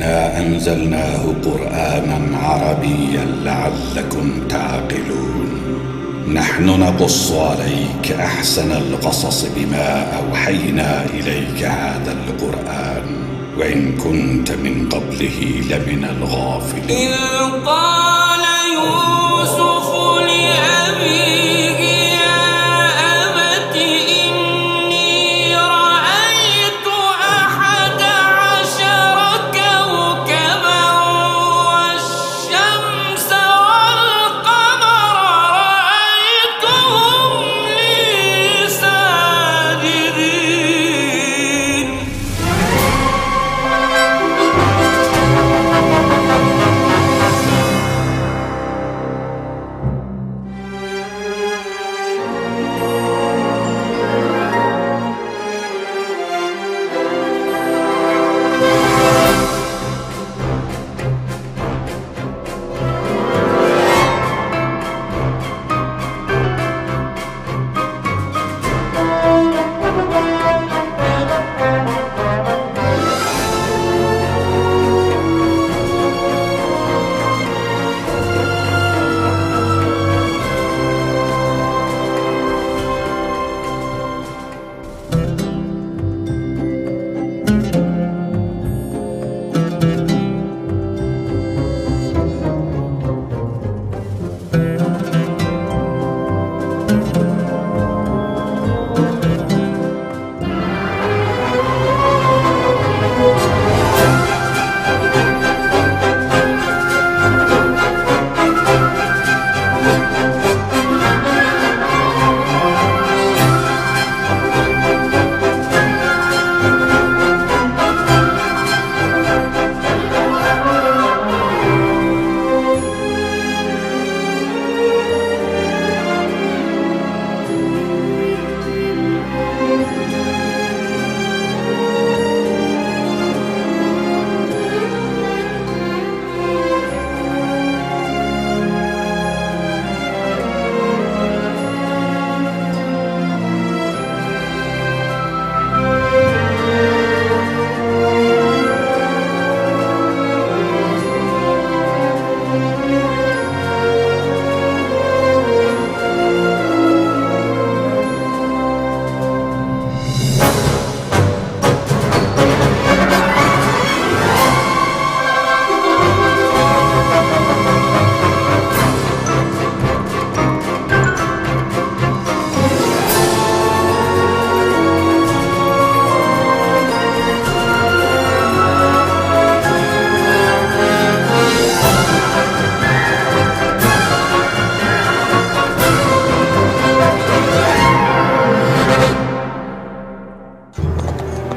إنا أنزلناه قرآنا عربيا لعلكم تعقلون نحن نقص عليك أحسن القصص بما أوحينا إليك هذا القرآن وإن كنت من قبله لمن الغافلين. إذ قال يوسف لأبيه يا أبت إني رأيت 11 كوكبا والشمس والقمر رأيتهم لي ساجدين.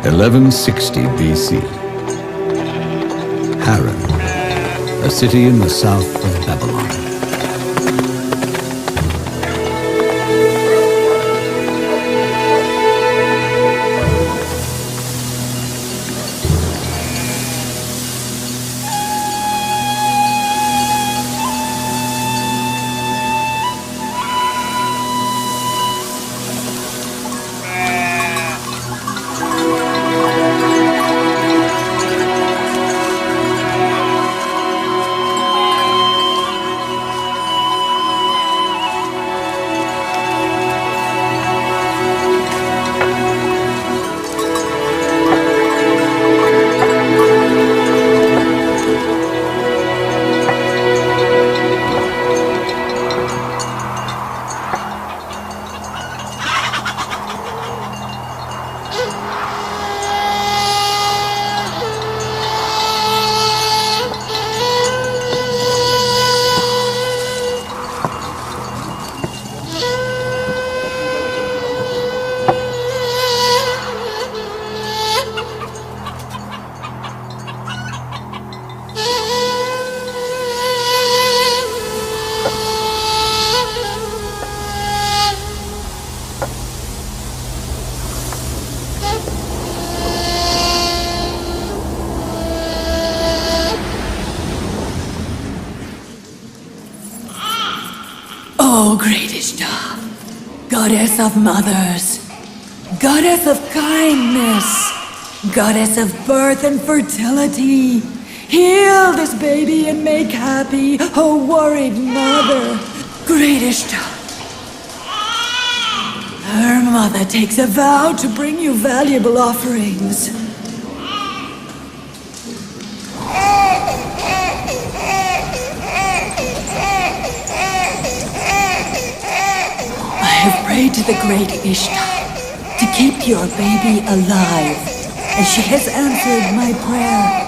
(1160 BC). Haran, a city in the south of Babylon. O great Ishtar, goddess of mothers, goddess of kindness, goddess of birth and fertility, Heal this baby and make happy her worried mother. Great Ishtar. Her mother takes a vow to bring you valuable offerings. I have prayed to the great Ishtar to keep your baby alive, and she has answered my prayer.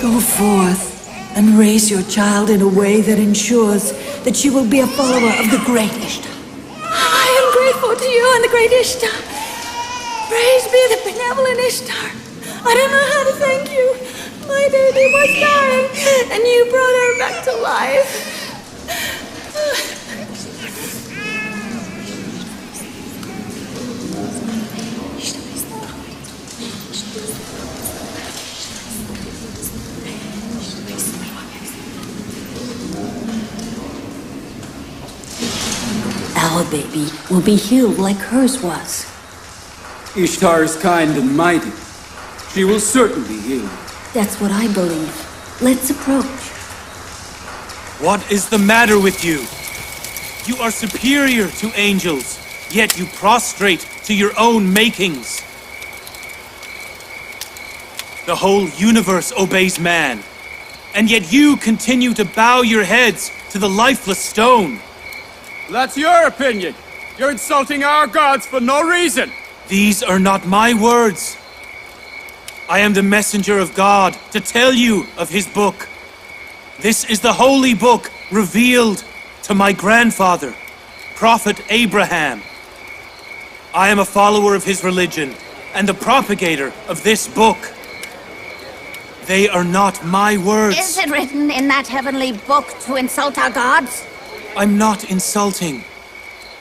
Go forth and raise your child in a way that ensures that she will be a follower of the great Ishtar. I am grateful to you and the great Ishtar. Praise be the benevolent Ishtar. I don't know how to thank you. My baby was dying, and you brought her back to life. Our baby will be healed like hers was. Ishtar is kind and mighty. She will certainly heal you. That's what I believe. Let's approach. What is the matter with you? You are superior to angels, yet you prostrate to your own makings. The whole universe obeys man, and yet you continue to bow your heads to the lifeless stone. That's your opinion. You're insulting our gods for no reason. These are not my words. I am the messenger of God to tell you of his book. This is the holy book revealed to my grandfather, Prophet Abraham. I am a follower of his religion and the propagator of this book. They are not my words. Is it written in that heavenly book to insult our gods? I'm not insulting,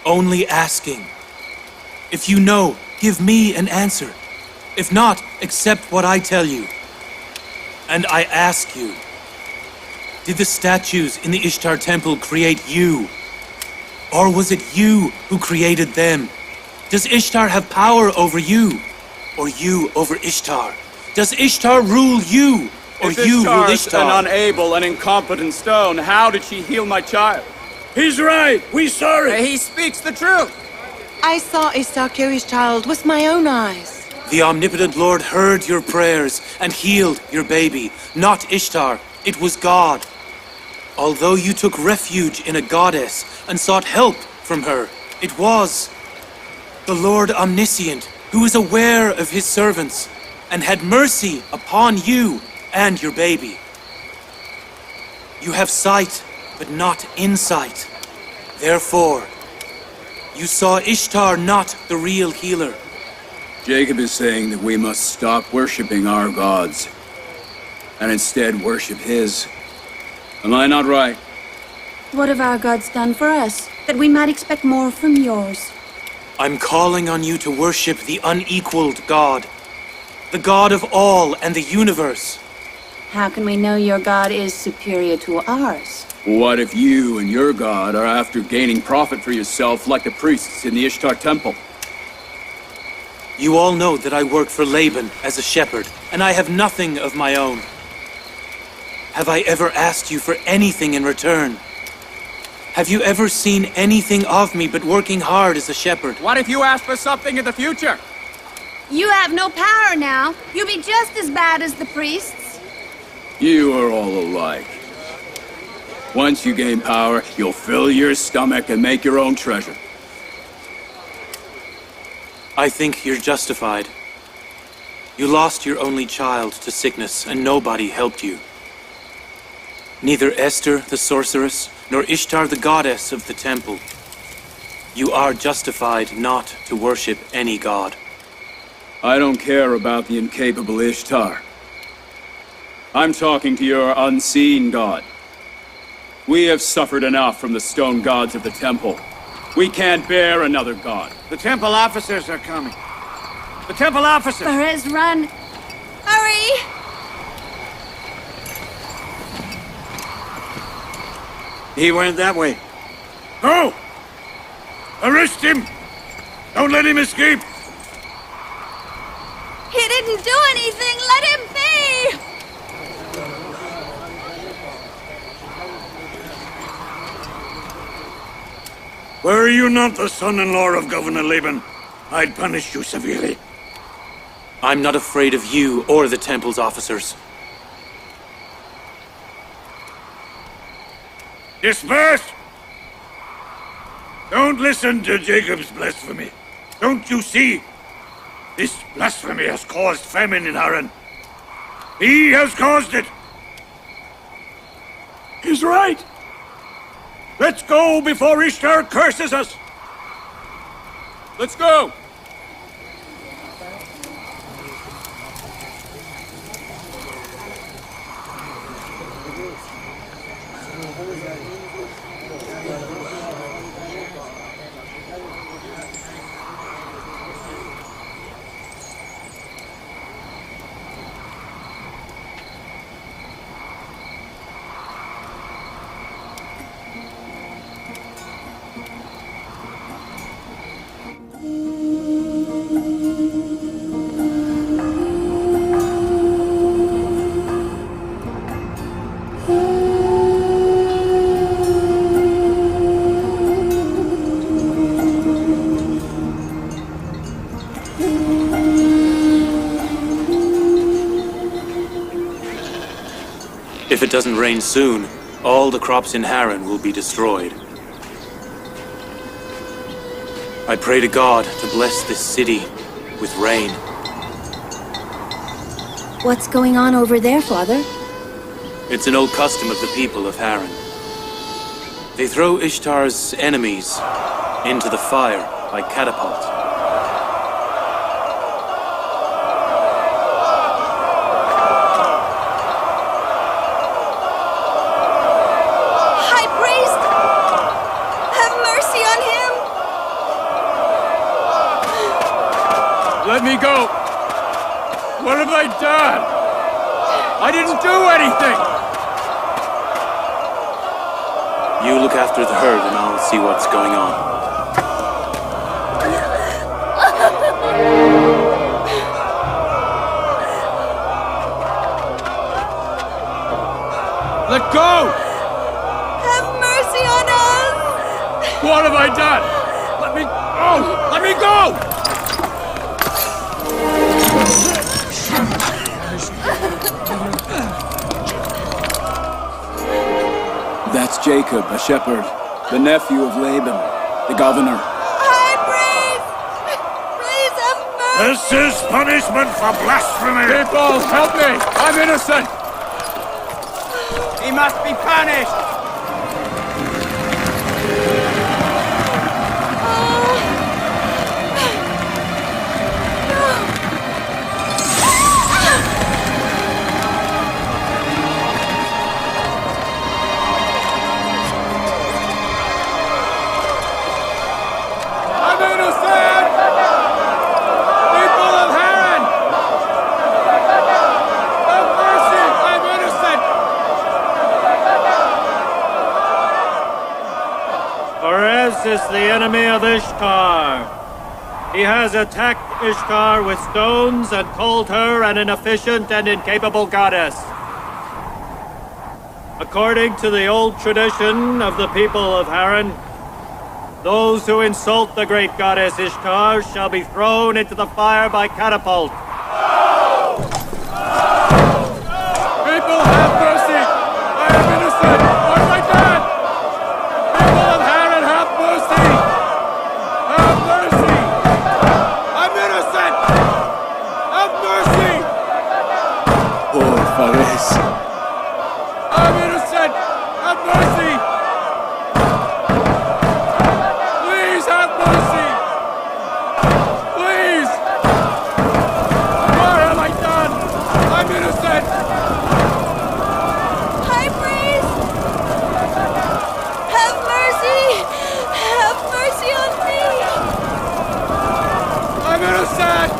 only asking. If you know, give me an answer. If not, accept what I tell you. And I ask you, did the statues in the Ishtar temple create you? Or was it you who created them? Does Ishtar have power over you? Or you over Ishtar? Does Ishtar rule you? Or you rule Ishtar? An unable and incompetent stone, how did she heal my child? He's right. We saw it. He speaks the truth. I saw Ishtar kill his child with my own eyes. The omnipotent Lord heard your prayers and healed your baby. Not Ishtar, it was God. Although you took refuge in a goddess and sought help from her, it was the Lord Omniscient who is aware of his servants and had mercy upon you and your baby. You have sight, but not insight. Therefore, you saw Ishtar not the real healer. Jacob is saying that we must stop worshipping our gods and instead worship his. Am I not right? What have our gods done for us, that we might expect more from yours? I'm calling on you to worship the unequaled God, the God of all and the universe. How can we know your god is superior to ours? What if you and your god are after gaining profit for yourself like the priests in the Ishtar temple? You all know that I work for Laban as a shepherd, and I have nothing of my own. Have I ever asked you for anything in return? Have you ever seen anything of me but working hard as a shepherd? What if you ask for something in the future? You have no power now. You'll be just as bad as the priests. You are all alike. Once you gain power, you'll fill your stomach and make your own treasure. I think you're justified. You lost your only child to sickness, and nobody helped you. Neither Esther, the sorceress, nor Ishtar, the goddess of the temple. You are justified not to worship any god. I don't care about the incapable Ishtar. I'm talking to your unseen god. We have suffered enough from the stone gods of the temple. We can't bear another god. The temple officers are coming. The temple officers! Perez, run! Hurry! He went that way. Go! Arrest him! Don't let him escape! Hit didn't do anything. Let him be. Were you not the son-in-law of Governor Laban, I'd punish you severely. I'm not afraid of you or the temple's officers. Disperse! Don't listen to Jacob's blasphemy. Don't you see? This blasphemy has caused famine in Haran. He has caused it. He's right. Let's go before Ishtar curses us. Let's go! If it doesn't rain soon, all the crops in Haran will be destroyed. I pray to God to bless this city with rain. What's going on over there, Father? It's an old custom of the people of Haran. They throw Ishtar's enemies into the fire by catapult. High priest, have mercy on him. Let me go! What have I done? I didn't do anything! You look after the herd and I'll see what's going on. Let go! Have mercy on us. What have I done? Let me go! Let me go! That's Jacob, a shepherd, the nephew of Laban, the governor. High priest, please have mercy. This is punishment for blasphemy. People, help me! I'm innocent! He must be punished! I'm innocent! People of Haran! Have mercy! I'm innocent! Perez is the enemy of Ishtar. He has attacked Ishtar with stones and called her an inefficient and incapable goddess. According to the old tradition of the people of Haran, those who insult the great goddess Ishtar shall be thrown into the fire by catapult. People, have mercy! I am innocent! What have I done? People of Haran, have mercy! Have mercy! I'm innocent! Have mercy! Poor Fares. I'm innocent! Have mercy! Please have mercy! Please! What have I done? I'm innocent! High priest, have mercy. Have mercy on me. I'm innocent!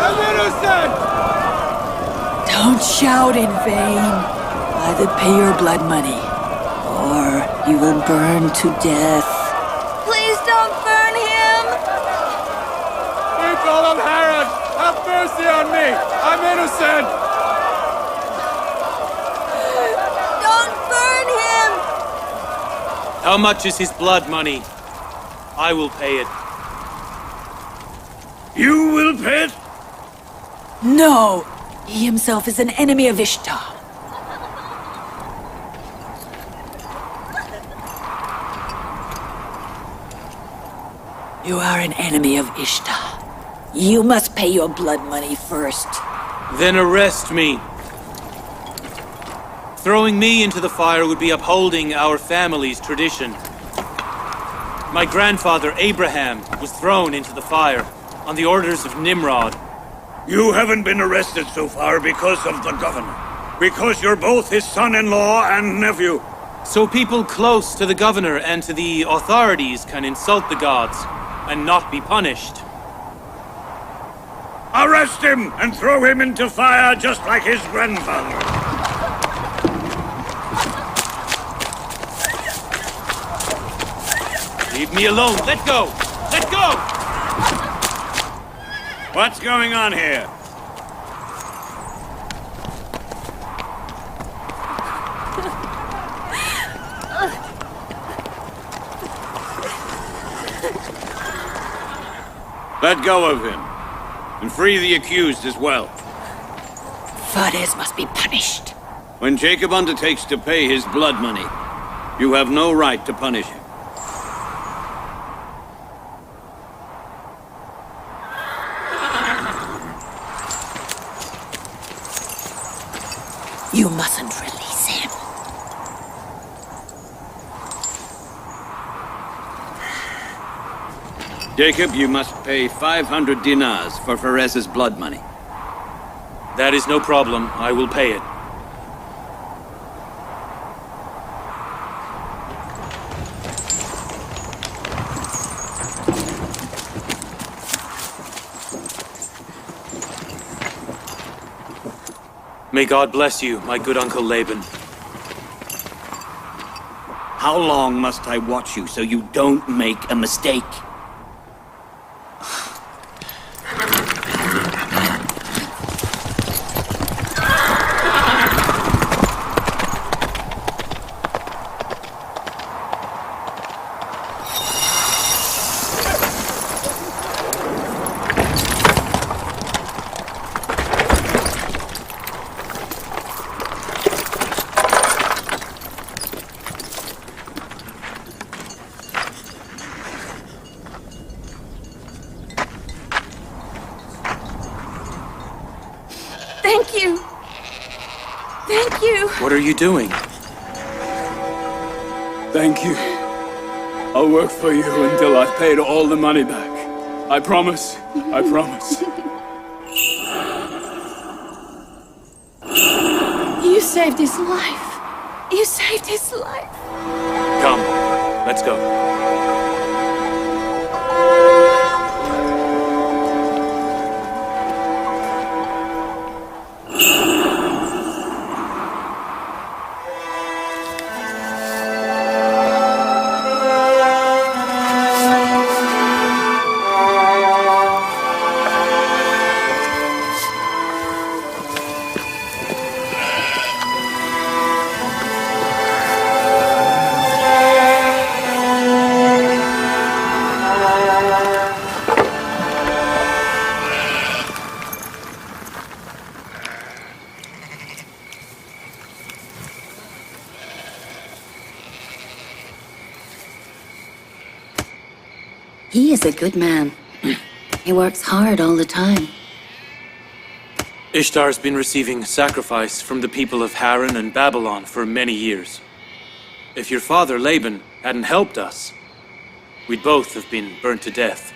I'm innocent! Don't shout in vain. Either pay your blood money, or you will burn to death. Please don't burn him. People of Haran! Have mercy on me! I'm innocent! Don't burn him! How much is his blood money? I will pay it. You will pay it? No! He himself is an enemy of Ishtar. You are an enemy of Ishtar. You must pay your blood money first. Then arrest me. Throwing me into the fire would be upholding our family's tradition. My grandfather Abraham was thrown into the fire on the orders of Nimrod. You haven't been arrested so far because of the governor. Because you're both his son-in-law and nephew. So people close to the governor and to the authorities can insult the gods and not be punished. Arrest him and throw him into fire just like his grandfather. Leave me alone. Let go! Let go! What's going on here? Let go of him. And free the accused as well. Fares must be punished. When Jacob undertakes to pay his blood money, you have no right to punish him. You mustn't release him. Jacob, you must pay 500 dinars for Fares's blood money. That is no problem. I will pay it. May God bless you, my good Uncle Laban. How long must I watch you so you don't make a mistake? Thank you. Thank you. What are you doing? Thank you. I'll work for you until I've paid all the money back. I promise. I promise. You saved his life. You saved his life. Come, let's go. He is a good man. He works hard all the time. Ishtar's been receiving sacrifice from the people of Haran and Babylon for many years. If your father, Laban, hadn't helped us, we'd both have been burnt to death.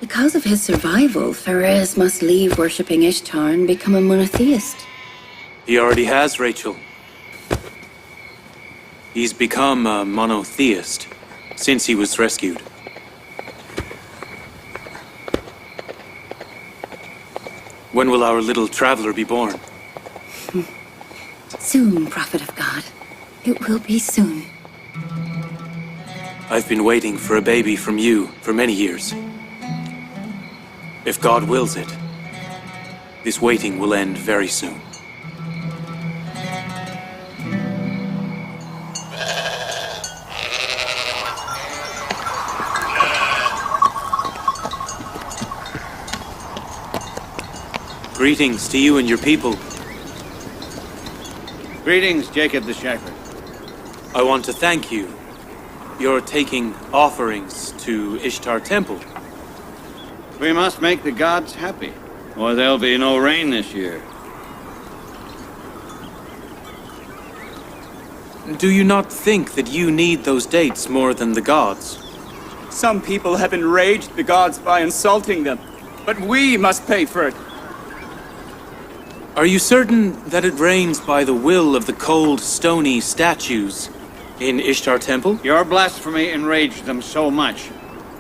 Because of his survival, Fares must leave worshipping Ishtar and become a monotheist. He already has, Rachel. He's become a monotheist since he was rescued. When will our little traveler be born? Soon, Prophet of God. It will be soon. I've been waiting for a baby from you for many years. If God wills it, this waiting will end very soon. Greetings to you and your people. Greetings, Jacob the Shepherd. I want to thank you. You're taking offerings to Ishtar Temple. We must make the gods happy, or there'll be no rain this year. Do you not think that you need those dates more than the gods? Some people have enraged the gods by insulting them, but we must pay for it. Are you certain that it rains by the will of the cold, stony statues in Ishtar Temple? Your blasphemy enraged them so much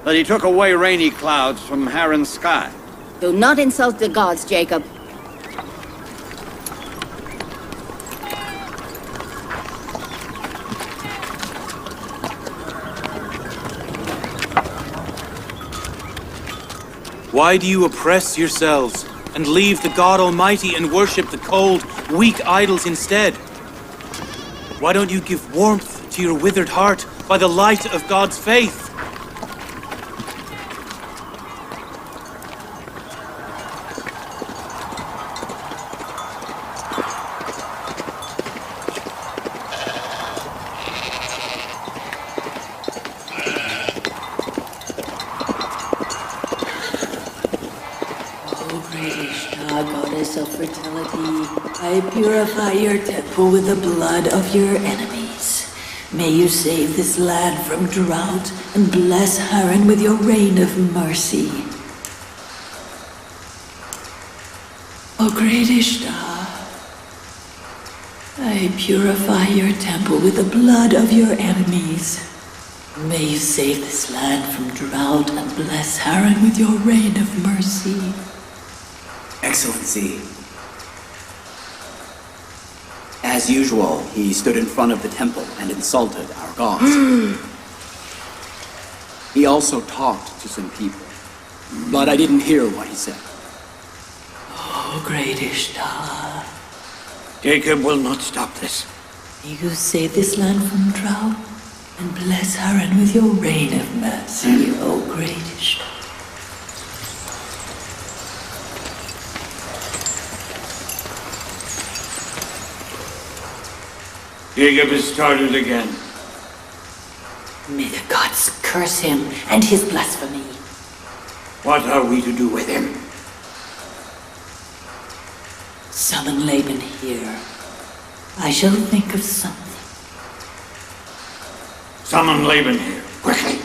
that he took away rainy clouds from Haran's sky. Do not insult the gods, Jacob. Why do you oppress yourselves and leave the God Almighty and worship the cold, weak idols instead? Why don't you give warmth to your withered heart by the light of God's faith? Goddess of fertility, I purify your temple with the blood of your enemies. May you save this land from drought and bless Haran with your rain of mercy. O great Ishtar, I purify your temple with the blood of your enemies. May you save this land from drought and bless Haran with your rain of mercy. Excellency. As usual, he stood in front of the temple and insulted our gods. He also talked to some people, but I didn't hear what he said. Oh, great Ishtar. Jacob will not stop this. May you save this land from drought and bless Haran with your rain of mercy, O great Ishtar. Jacob has started again. May the gods curse him and his blasphemy. What are we to do with him? Summon Laban here. I shall think of something. Summon Laban here, quickly.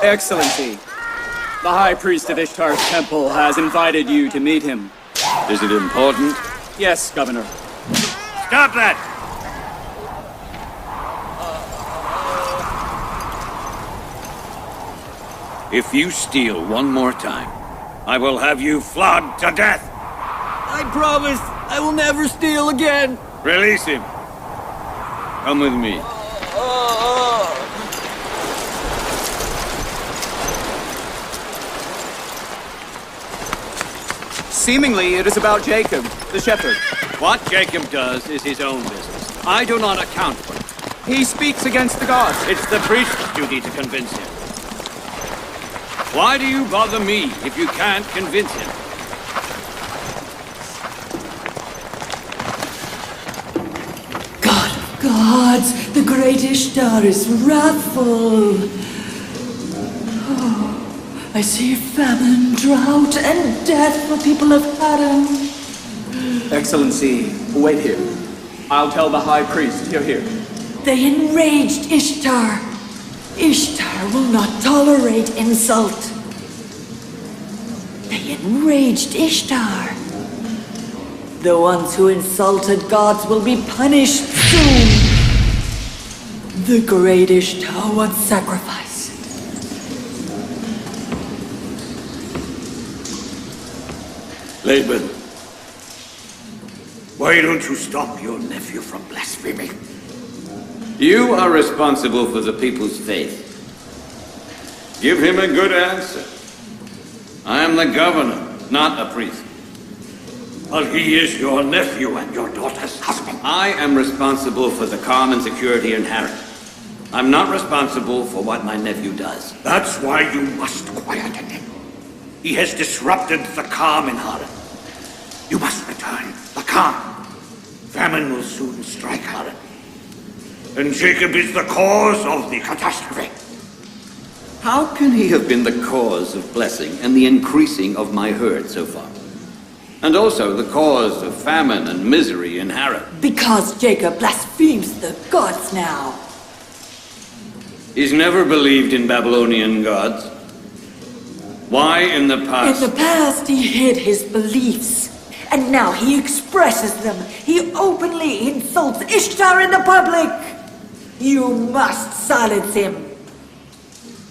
Excellency, the High Priest of Ishtar's temple has invited you to meet him. Is it important? Yes, Governor. Stop that! If you steal one more time, I will have you flogged to death. I promise I will never steal again. Release him. Come with me. Seemingly, it is about Jacob, the shepherd. What Jacob does is his own business. I do not account for it. He speaks against the gods. It's the priest's duty to convince him. Why do you bother me if you can't convince him? God of gods, the great Ishtar is wrathful. I see famine, drought, and death for people of Haran. Excellency, wait here. I'll tell the High Priest you're here. They enraged Ishtar. will not tolerate insult. They enraged Ishtar. The ones who insulted gods will be punished soon. The great Ishtar was sacrificed. Laban, why don't you stop your nephew from blaspheming? You are responsible for the people's faith. Give him a good answer. I am the governor, not a priest. Well, he is your nephew and your daughter's husband. I am responsible for the calm and security in Harran. I'm not responsible for what my nephew does. That's why you must quieten him. He has disrupted the calm in Harran. You must return the calm. Famine will soon strike Harran. And Jacob is the cause of the catastrophe. How can he have been the cause of blessing and the increasing of my herd so far? And also the cause of famine and misery in Harran? Because Jacob blasphemes the gods now. He's never believed in Babylonian gods. Why in the past? In the past, he hid his beliefs. And now he expresses them. He openly insults Ishtar in the public. You must silence him.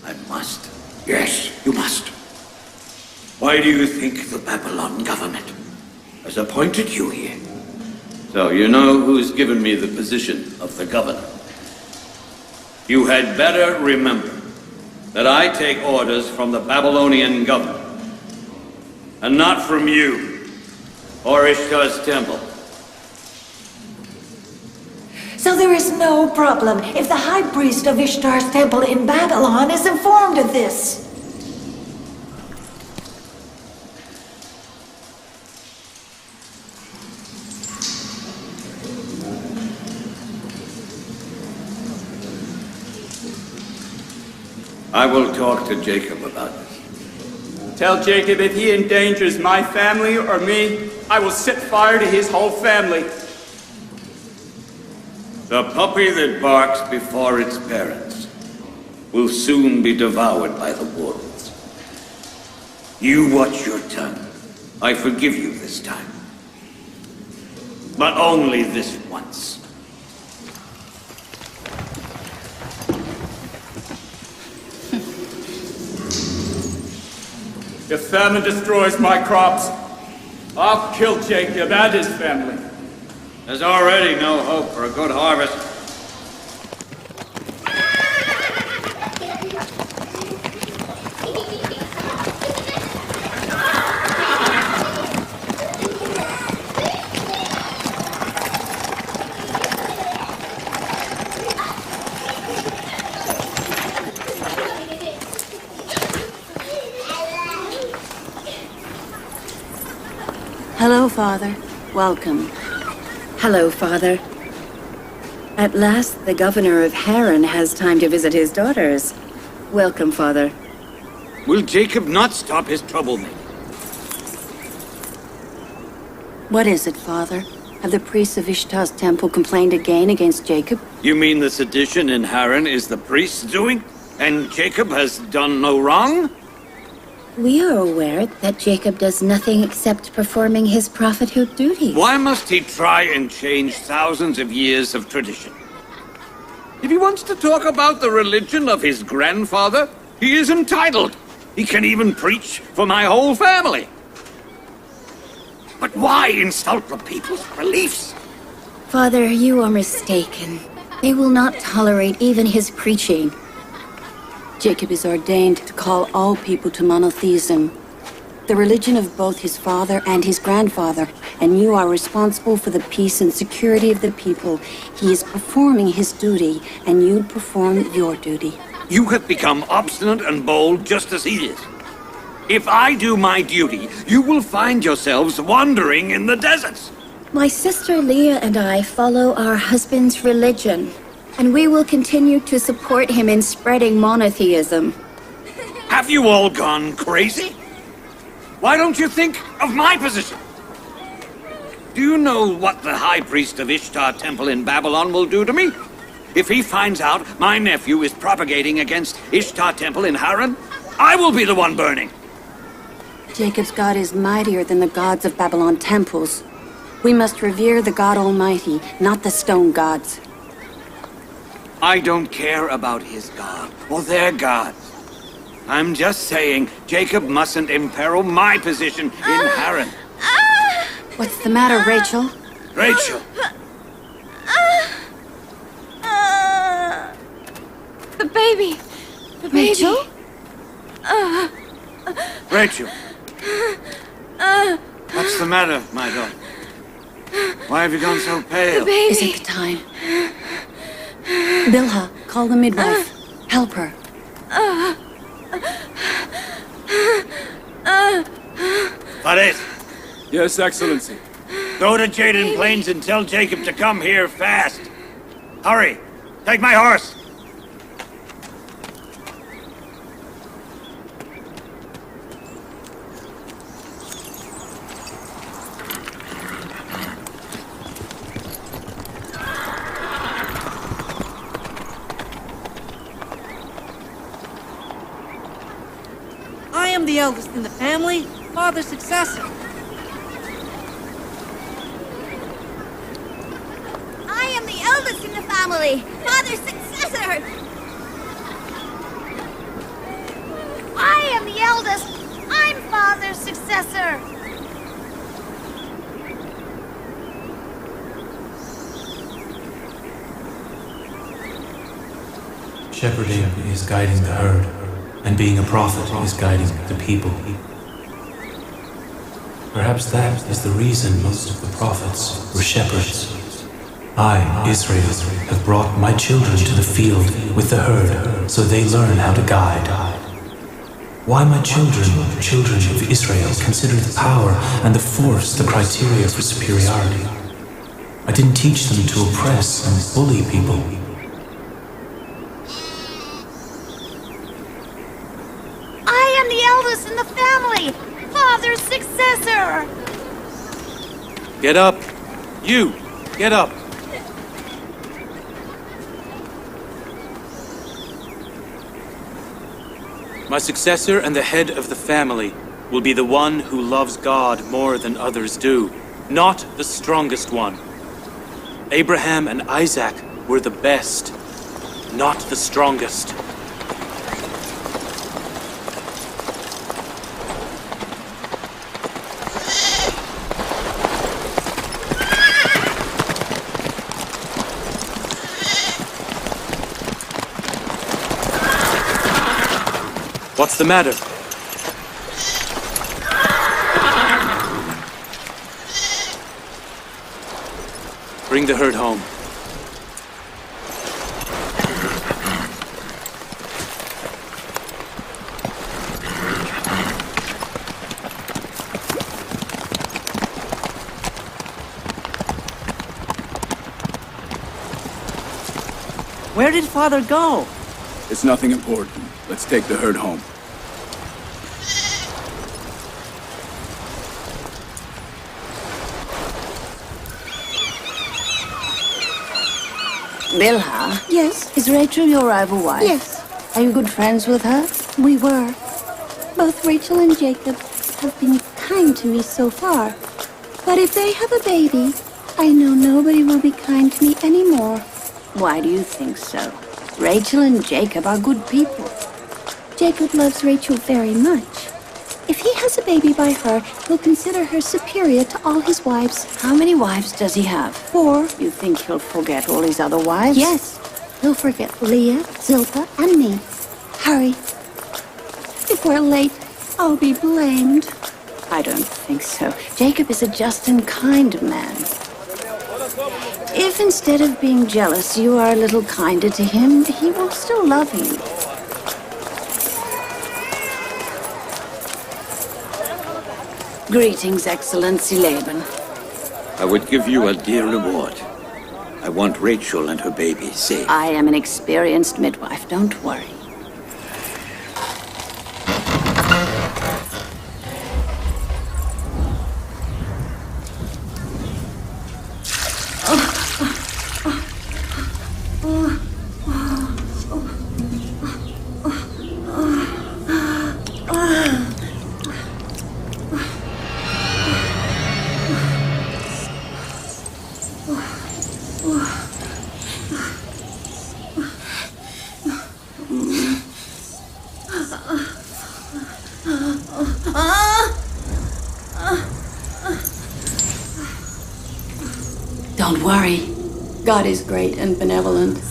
I must. Yes, you must. Why do you think the Babylon government has appointed you here? So you know who's given me the position of the governor. You had better remember that I take orders from the Babylonian government, and not from you or Ishtar's temple. So there is no problem if the high priest of Ishtar's temple in Babylon is informed of this. I will talk to Jacob about this. Tell Jacob if he endangers my family or me, I will set fire to his whole family. The puppy that barks before its parents will soon be devoured by the wolves. You watch your tongue. I forgive you this time. But only this once. If famine destroys my crops, I'll kill Jacob and his family. There's already no hope for a good harvest. Hello, Father. Welcome. Hello, Father. At last, the governor of Harran has time to visit his daughters. Welcome, Father. Will Jacob not stop his troublemaking? What is it, Father? Have the priests of Ishtar's temple complained again against Jacob? You mean the sedition in Harran is the priest's doing? And Jacob has done no wrong? We are aware that Jacob does nothing except performing his prophethood duties. Why must he try and change thousands of years of tradition? If he wants to talk about the religion of his grandfather, he is entitled. He can even preach for my whole family. But why insult the people's beliefs? Father, you are mistaken. They will not tolerate even his preaching. Jacob is ordained to call all people to monotheism, the religion of both his father and his grandfather, and you are responsible for the peace and security of the people. He is performing his duty, and you perform your duty. You have become obstinate and bold just as he is. If I do my duty, you will find yourselves wandering in the deserts. My sister Leah and I follow our husband's religion, and we will continue to support him in spreading monotheism. Have you all gone crazy? Why don't you think of my position? Do you know what the high priest of Ishtar temple in Babylon will do to me? If he finds out my nephew is propagating against Ishtar Temple in Haran, I will be the one burning. Jacob's God is mightier than the gods of Babylon temples. We must revere the God Almighty, not the stone gods. I don't care about his God or their gods. I'm just saying Jacob mustn't imperil my position in Haran. What's the matter, Rachel? Rachel! The baby! The baby! Rachel? Rachel! What's the matter, my daughter? Why have you gone so pale? The baby! Isn't the time? Bilha, call the midwife. Help her. Farid! Yes, Excellency. Go to Jaden Plains and tell Jacob to come here fast. Hurry! Take my horse! I am the eldest in the family, father's successor. I am the eldest in the family, father's successor! I am the eldest, I'm father's successor! Shepherding is guiding the herd, and being a prophet is guiding the people. Perhaps that is the reason most of the prophets were shepherds. I, Israel, have brought my children to the field with the herd, so they learn how to guide. Why my children of Israel, consider the power and the force the criteria for superiority? I didn't teach them to oppress and bully people. I am the eldest in the family, father's successor! Get up! You! Get up! My successor and the head of the family will be the one who loves God more than others do, not the strongest one. Abraham and Isaac were the best, not the strongest. What's the matter? Bring the herd home. Where did father go? It's nothing important. Let's take the herd home. Bilha? Yes? Is Rachel your rival wife? Yes. Are you good friends with her? We were. Both Rachel and Jacob have been kind to me so far. But if they have a baby, I know nobody will be kind to me anymore. Why do you think so? Rachel and Jacob are good people. Jacob loves Rachel very much. If he has a baby by her, he'll consider her superior to all his wives. How many wives does he have? 4. You think he'll forget all his other wives? Yes. He'll forget Leah, Zilpah, and me. Hurry. If we're late, I'll be blamed. I don't think so. Jacob is a just and kind man. If instead of being jealous, you are a little kinder to him, he will still love you. Greetings, Excellency Laban. I would give you a dear reward. I want Rachel and her baby safe. I am an experienced midwife, don't worry. worry. God is great and benevolent.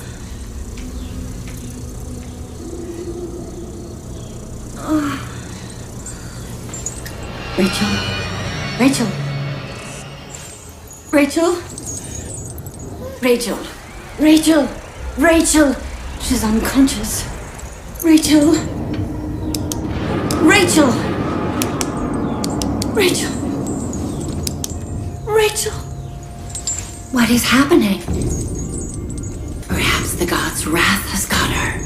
Rachel? Rachel? Rachel? Rachel? Rachel? Rachel! She's unconscious. Rachel? Rachel! Rachel! Rachel! What is happening? Perhaps the god's wrath has got her.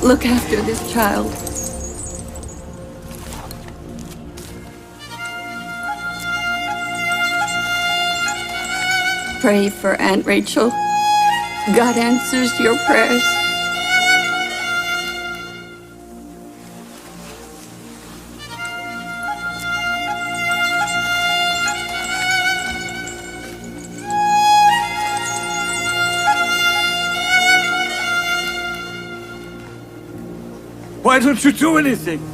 Look after this child. Pray for Aunt Rachel. God answers your prayers. Why don't you do anything?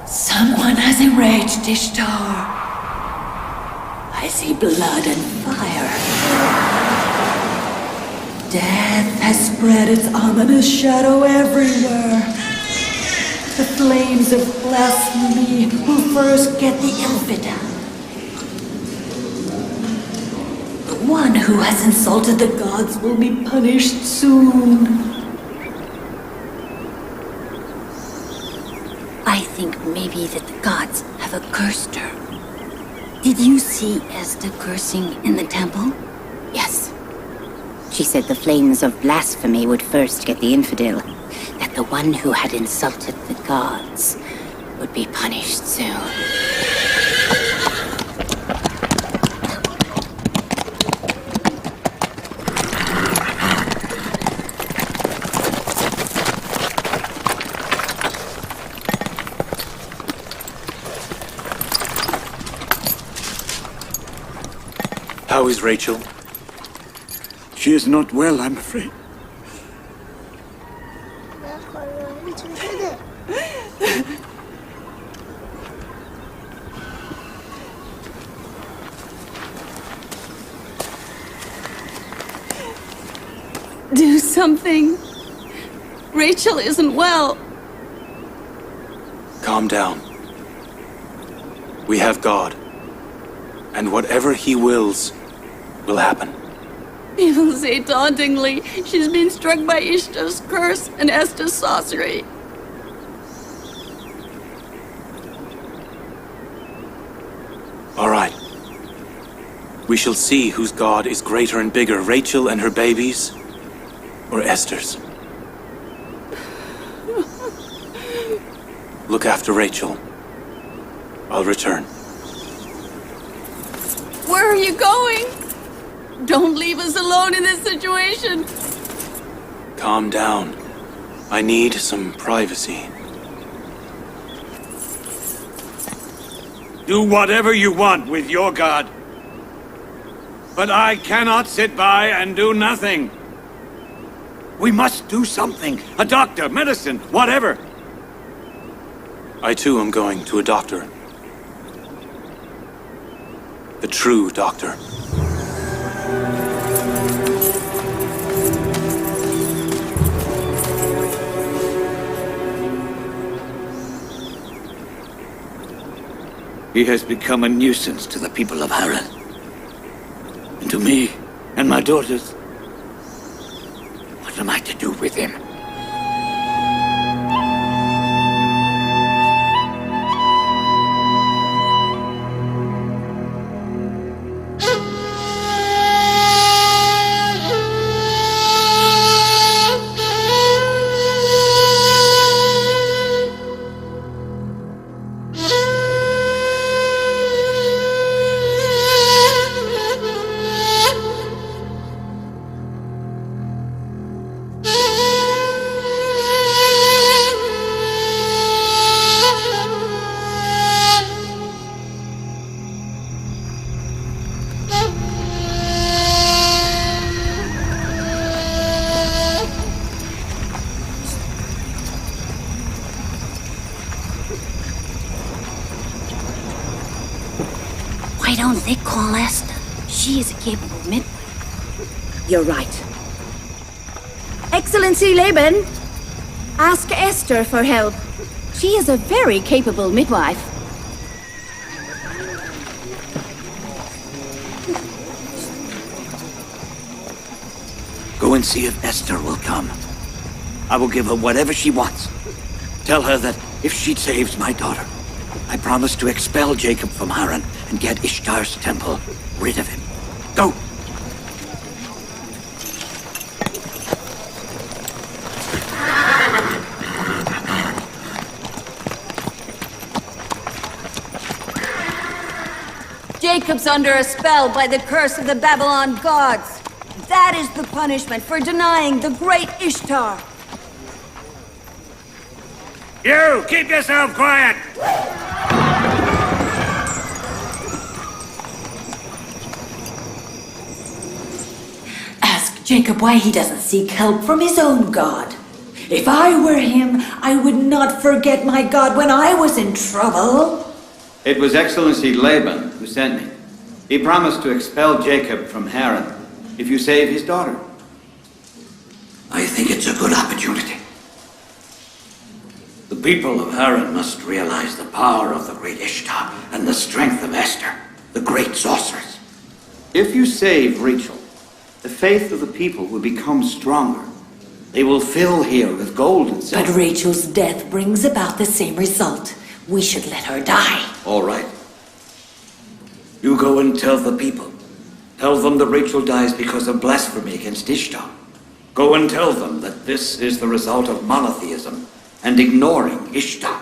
Someone has enraged Ishtar. I see blood and fire. Death has spread its ominous shadow everywhere. The flames of blasphemy will first get the infidel. The one who has insulted the gods will be punished soon. I think maybe that the gods have accursed her. Did you see Esther cursing in the temple? Yes. She said the flames of blasphemy would first get the infidel, that the one who had insulted the gods would be punished soon. How is Rachel? She is not well, I'm afraid. Do something. Rachel isn't well. Calm down. We have God. And whatever He wills, will happen. People say tauntingly she's been struck by Ishtar's curse and Esther's sorcery. All right. We shall see whose God is greater and bigger, Rachel and her babies, or Esther's. Look after Rachel. I'll return. Where are you going? Don't leave us alone in this situation. Calm down. I need some privacy. Do whatever you want with your God. But I cannot sit by and do nothing. We must do something. A doctor, medicine, whatever. I too am going to a doctor. The true doctor. He has become a nuisance to the people of Haran. And to me and my daughters. What am I to do with him? Why don't they call Esther? She is a capable midwife. You're right. Excellency Laban, ask Esther for help. She is a very capable midwife. Go and see if Esther will come. I will give her whatever she wants. Tell her that if she saves my daughter, I promise to expel Jacob from Haran and get Ishtar's temple rid of him. Go! Jacob's under a spell by the curse of the Babylon gods. That is the punishment for denying the great Ishtar. You! Keep yourself quiet! Ask Jacob why he doesn't seek help from his own God. If I were him, I would not forget my God when I was in trouble. It was Excellency Laban who sent me. He promised to expel Jacob from Haran if you save his daughter. I think it's a good opportunity. The people of Haran must realize the power of the great Ishtar and the strength of Esther, the great sorceress. If you save Rachel, the faith of the people will become stronger. They will fill here with gold and silver. But Rachel's death brings about the same result. We should let her die. All right. You go and tell the people. Tell them that Rachel dies because of blasphemy against Ishtar. Go and tell them that this is the result of monotheism and ignoring Ishtar.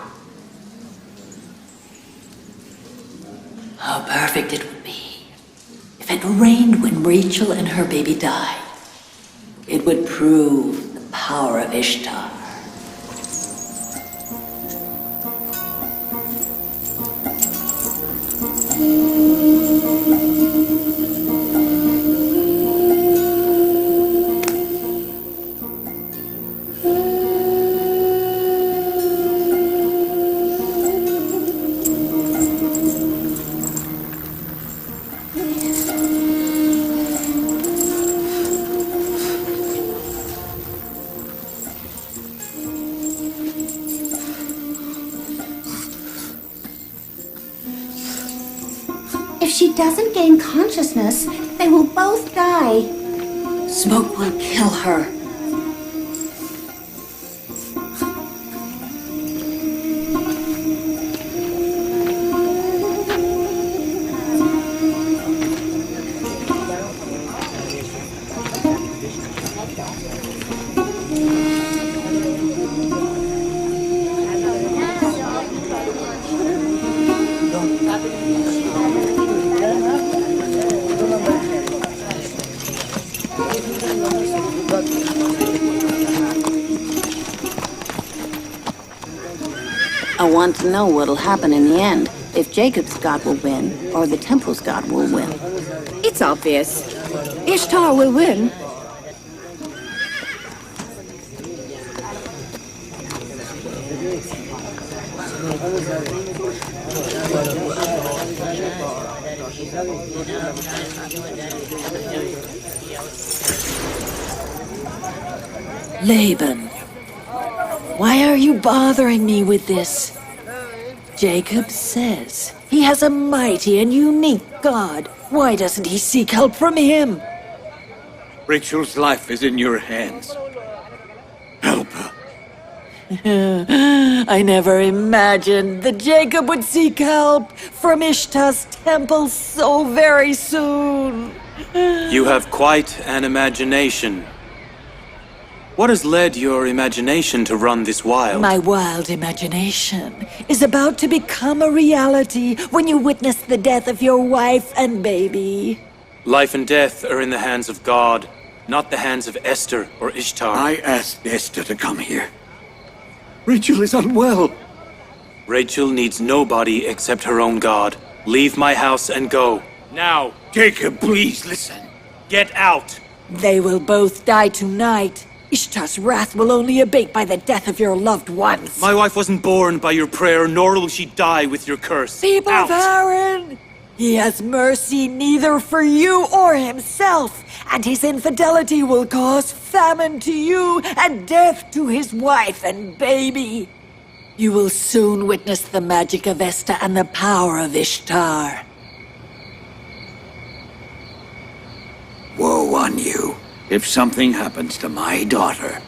How perfect it would be if it rained when Rachel and her baby died. It would prove the power of Ishtar. If she doesn't gain consciousness, they will both die. Smoke will kill her. I want to know what'll happen in the end. If Jacob's God will win, or the temple's God will win. It's obvious. Ishtar will win. Laban, why are you bothering me with this? Jacob says he He has a mighty and unique God. Why doesn't he seek help from him? Rachel's life is in your hands. Help her. I never imagined that Jacob would seek help from Ishtar's temple so very soon. You have quite an imagination. What has led your imagination to run this wild? My wild imagination is about to become a reality when you witness the death of your wife and baby. Life and death are in the hands of God, not the hands of Esther or Ishtar. I asked Esther to come here. Rachel is unwell. Rachel needs nobody except her own God. Leave my house and go. Now. Jacob, please listen. Get out. They will both die tonight. Ishtar's wrath will only abate by the death of your loved ones. My wife wasn't born by your prayer, nor will she die with your curse. People of Aaron! He has mercy neither for you or himself, and his infidelity will cause famine to you and death to his wife and baby. You will soon witness the magic of Esther and the power of Ishtar. Woe on you. If something happens to my daughter,